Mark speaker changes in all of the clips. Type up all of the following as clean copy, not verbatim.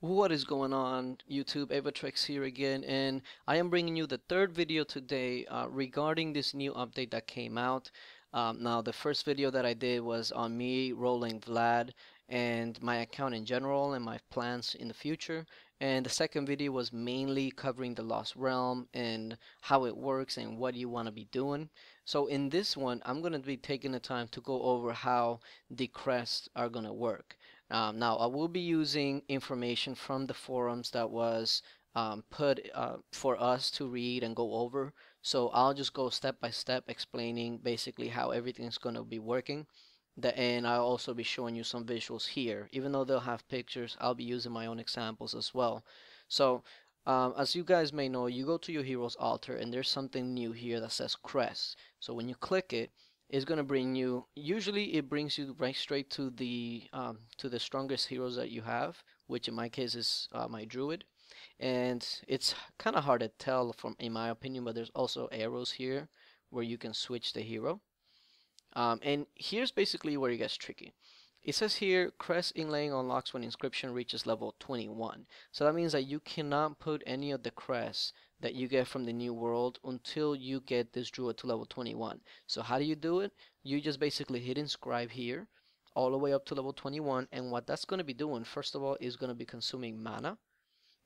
Speaker 1: What is going on, YouTube? Aevatrex here again, and I am bringing you the third video today regarding this new update that came out. Now, the first video that I did was on me rolling Vlad and my account in general and my plans in the future. And the second video was mainly covering the Lost Realm and how it works and what you want to be doing. So in this one, I'm going to be taking the time to go over how the crests are going to work. Now, I will be using information from the forums that was put for us to read and go over. So I'll just go step by step explaining basically how everything's going to be working. And I'll also be showing you some visuals here. Even though they'll have pictures, I'll be using my own examples as well. So as you guys may know, you go to your hero's altar and there's something new here that says Crest. So when you click it, it's going to bring you, usually it brings you right straight to the strongest heroes that you have, which in my case is my druid. And it's kind of hard to tell from in my opinion, but there's also arrows here where you can switch the hero. And here's basically where it gets tricky. It says here, Crest inlaying unlocks when inscription reaches level 21. So that means that you cannot put any of the crests that you get from the new world until you get this druid to level 21. So how do you do it? You just basically hit inscribe here all the way up to level 21, and what that's going to be doing, first of all, is going to be consuming mana,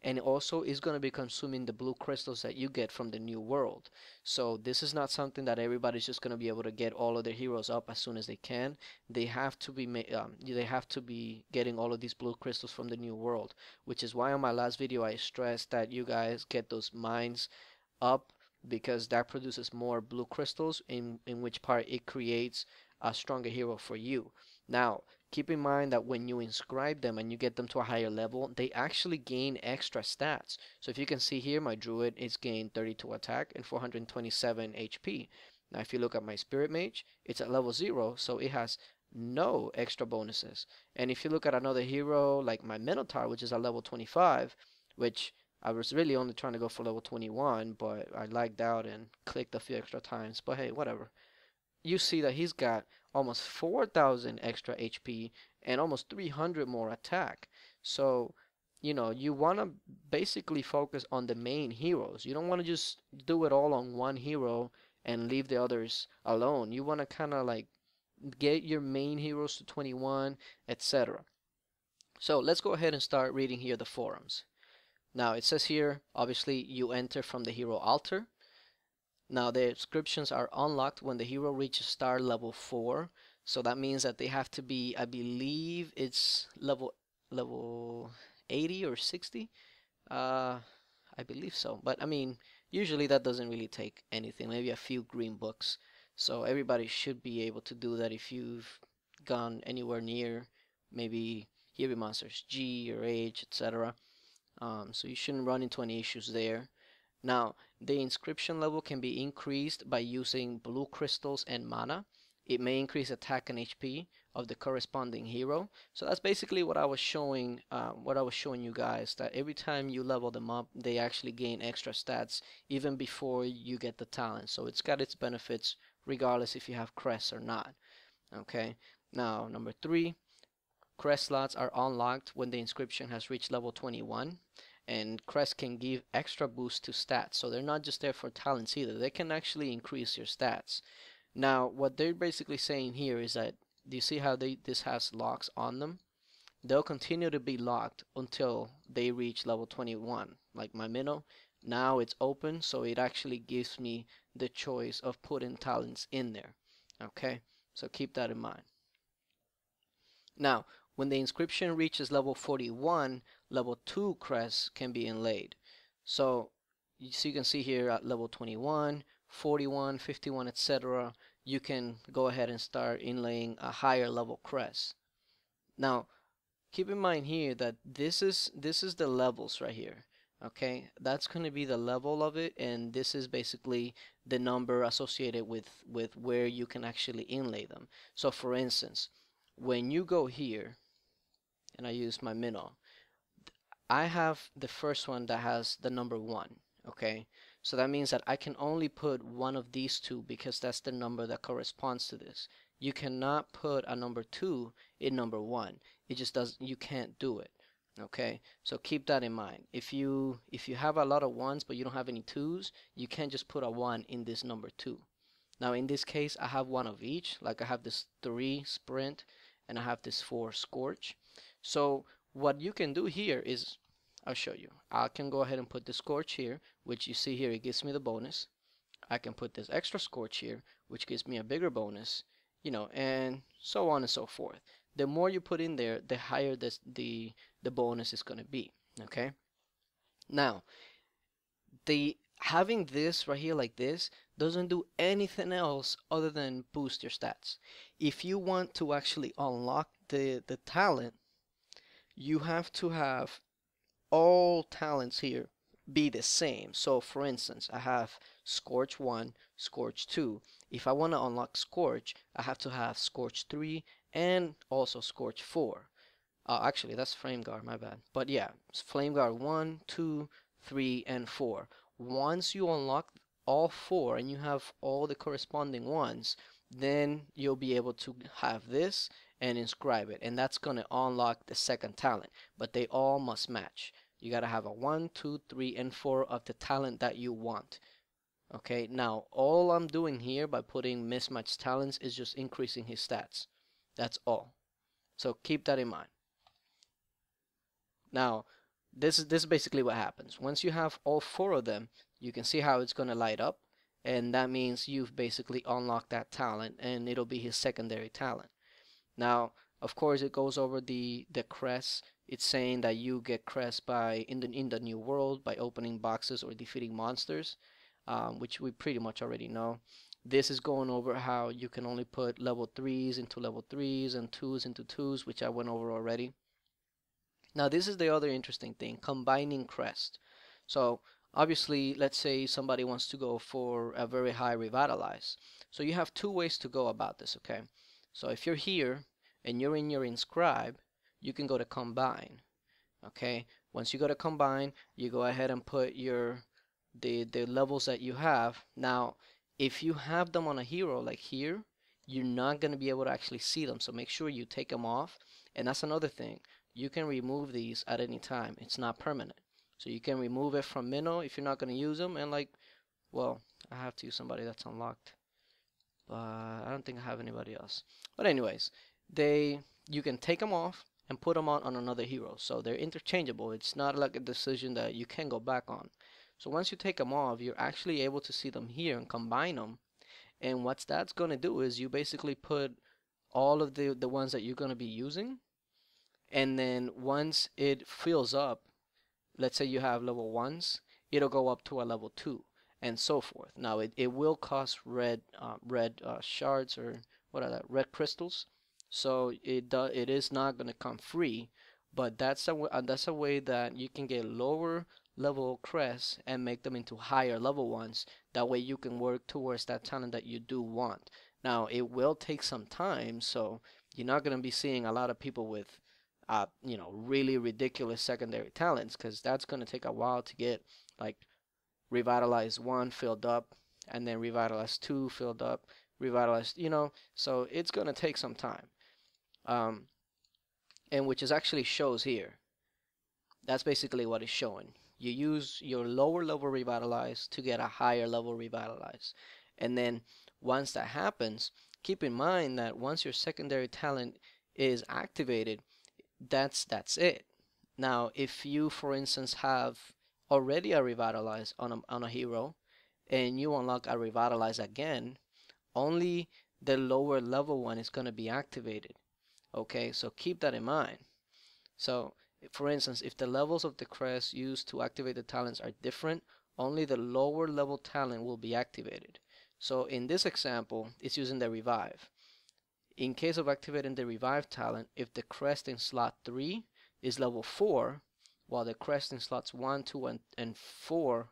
Speaker 1: and it also is going to be consuming the blue crystals that you get from the new world. So this is not something that everybody's just going to be able to get all of their heroes up as soon as they can. They have to be getting all of these blue crystals from the new world, which is why on my last video I stressed that you guys get those mines up, because that produces more blue crystals, in which part it creates a stronger hero for you. Now, keep in mind that when you inscribe them and you get them to a higher level, they actually gain extra stats. So if you can see here, my druid is gained 32 attack and 427 HP. Now if you look at my spirit mage, it's at level 0, so it has no extra bonuses. And if you look at another hero like my Minotaur, which is at level 25, which I was really only trying to go for level 21, but I lagged out and clicked a few extra times. But hey, whatever. You see that he's got almost 4,000 extra HP and almost 300 more attack. So, you want to basically focus on the main heroes. You don't want to just do it all on one hero and leave the others alone. You want to kind of like get your main heroes to 21, etc. So let's go ahead and start reading here the forums. Now it says here, obviously you enter from the hero altar. Now the inscriptions are unlocked when the hero reaches star level 4. So that means that they have to be, I believe it's level 80 or 60. I believe so. But I mean, usually that doesn't really take anything, maybe a few green books. So everybody should be able to do that if you've gone anywhere near maybe Hero Monsters G or H, etc. So you shouldn't run into any issues there. Now, the inscription level can be increased by using blue crystals and mana. It may increase attack and HP of the corresponding hero. So that's basically what I was showing you guys, that every time you level them up, they actually gain extra stats even before you get the talent. So it's got its benefits regardless if you have crests or not. Okay. Now, number 3, crest slots are unlocked when the inscription has reached level 21. And crests can give extra boost to stats, so they're not just there for talents either. They can actually increase your stats. Now, what they're basically saying here is that, do you see how this has locks on them? They'll continue to be locked until they reach level 21. Like my Minnow, now it's open, so it actually gives me the choice of putting talents in there. Okay, so keep that in mind. Now, when the inscription reaches level 41, level 2 crests can be inlaid. So you can see here at level 21, 41, 51, etc. you can go ahead and start inlaying a higher level crest. Now, keep in mind here that this is the levels right here. Okay, that's going to be the level of it, and this is basically the number associated with where you can actually inlay them. So for instance, when you go here and I use my Minnow, I have the first one that has the number 1. Okay, so that means that I can only put one of these two because that's the number that corresponds to this. You cannot put a number 2 in number 1. It just doesn't, you can't do it. Okay, so keep that in mind. If you have a lot of ones but you don't have any twos, you can't just put a one in this number two. Now in this case, I have one of each. Like I have this 3 sprint and I have this 4 scorch. So what you can do here is, I'll show you. I can go ahead and put the scorch here, which you see here, it gives me the bonus. I can put this extra scorch here, which gives me a bigger bonus, and so on and so forth. The more you put in there, the higher the bonus is going to be. Okay. Now, the having this right here like this doesn't do anything else other than boost your stats. If you want to actually unlock the talent, you have to have all talents here be the same. So for instance, I have Scorch 1, Scorch 2. If I want to unlock Scorch, I have to have Scorch 3 and also Scorch 4. Actually, that's Flame Guard, my bad. But yeah, Flame Guard 1, 2, 3, and 4. Once you unlock all 4 and you have all the corresponding ones, then you'll be able to have this and inscribe it. And that's going to unlock the second talent. But they all must match. You got to have a 1, 2, 3, and 4 of the talent that you want. Okay, now all I'm doing here by putting mismatched talents is just increasing his stats. That's all. So keep that in mind. Now, this is basically what happens. Once you have all 4 of them, you can see how it's going to light up. And that means you've basically unlocked that talent, and it'll be his secondary talent. Now, of course, it goes over the crests. It's saying that you get crests by in the new world by opening boxes or defeating monsters, which we pretty much already know. This is going over how you can only put level 3s into level 3s and 2s into 2s, which I went over already. Now, this is the other interesting thing, combining crest. So obviously, let's say somebody wants to go for a very high revitalize. So you have 2 ways to go about this, okay? So if you're here and you're in your inscribe, you can go to combine. Okay, once you go to combine, you go ahead and put the levels that you have. Now, if you have them on a hero like here, you're not going to be able to actually see them. So make sure you take them off. And that's another thing. You can remove these at any time. It's not permanent. So you can remove it from Minnow if you're not going to use them. And well, I have to use somebody that's unlocked. But I don't think I have anybody else. But anyways, you can take them off and put them on another hero. So they're interchangeable. It's not like a decision that you can go back on. So once you take them off, you're actually able to see them here and combine them. And what that's going to do is you basically put all of the ones that you're going to be using. And then once it fills up, let's say you have level 1s, it'll go up to a level 2 and so forth. Now it will cost red shards, or what are that, red crystals. So it is not going to come free, but that's a way that you can get lower level crests and make them into higher level ones. That way you can work towards that talent that you do want. Now it will take some time, so you're not going to be seeing a lot of people with really ridiculous secondary talents, because that's going to take a while to get like Revitalize 1 filled up, and then Revitalize 2 filled up, Revitalize, so it's going to take some time. And which is actually shows here. That's basically what it's showing. You use your lower level Revitalize to get a higher level Revitalize. And then once that happens, keep in mind that once your secondary talent is activated, that's it. Now, if you, for instance, have already a Revitalize on a hero, and you unlock a Revitalize again, only the lower level one is going to be activated. Okay, so keep that in mind. So, for instance, if the levels of the crest used to activate the talents are different, only the lower level talent will be activated. So in this example, it's using the revive. In case of activating the revive talent, if the crest in slot 3 is level 4, while the crest in slots 1, 2, and 4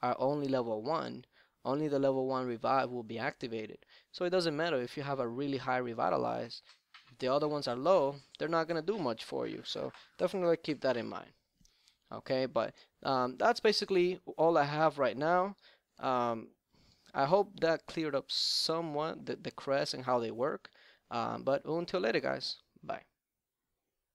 Speaker 1: are only level 1, only the level 1 revive will be activated. So it doesn't matter if you have a really high revitalize. If the other ones are low, they're not going to do much for you. So definitely keep that in mind. Okay, but that's basically all I have right now. I hope that cleared up somewhat the crest and how they work. But until later, guys. Bye.